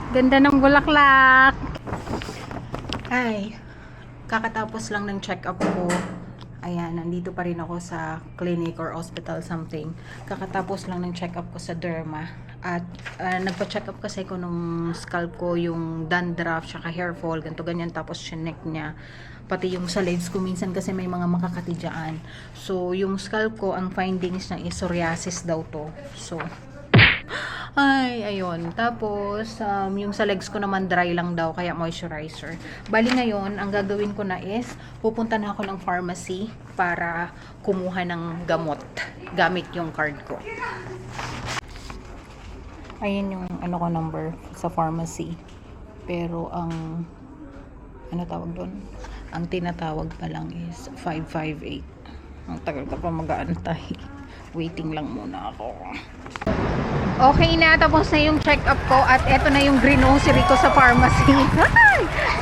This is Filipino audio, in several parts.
Ganda ng bulaklak. Ay, kakatapos lang ng check-up ko. Ayan, nandito pa rin ako sa clinic or hospital something. Kakatapos lang ng check-up ko sa derma. At nagpa-check up kasi ko nung scalp ko, yung dandruff, tsaka hair fall, ganito ganyan, tapos chinek niya. Pati yung sa legs ko, minsan kasi may mga makakati dyan. So, yung scalp ko, ang findings niya is psoriasis daw to. So, ay, ayun. Tapos, yung sa legs ko naman dry lang daw, kaya moisturizer. Bali ngayon, ang gagawin ko na is, pupunta na ako ng pharmacy para kumuha ng gamot gamit yung card ko. Ayun yung ano ko number sa pharmacy. Pero ang ano tawag doon? Ang tinatawag pa lang is 558. Ang tagal ka pa mag-aantay. Waiting lang muna ako. Okay na, tapos na yung check-up ko at eto na yung grocery ko sa pharmacy.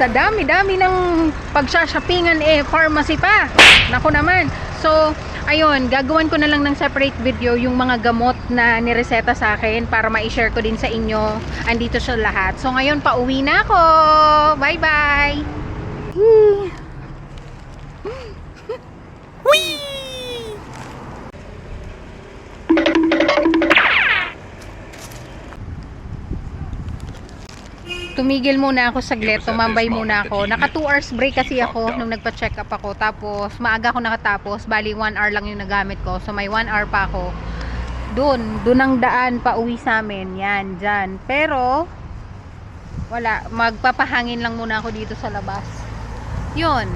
Sa dami-dami ng pagsha-shoppingan pharmacy pa. Naku naman. So, ayun, gagawin ko na lang ng separate video yung mga gamot na nireseta sa akin para ma-share ko din sa inyo. Andito siya lahat. So, ngayon, pauwi na ako. Bye-bye! Tumigil muna ako saglit, tumambay muna ako. Naka 2 hours break kasi ako nung nagpa-check up ako. Tapos maaga ako nakatapos, bali 1 hour lang yung nagamit ko. So may 1 hour pa ako. Doon ang daan pa uwi sa amin. Yan, dyan. Pero wala, magpapahangin lang muna ako dito sa labas. Yun.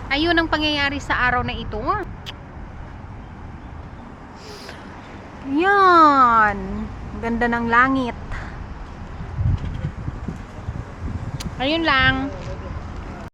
Ayun ang pangyayari sa araw na ito. Yan. Ganda ng langit. Ayun lang.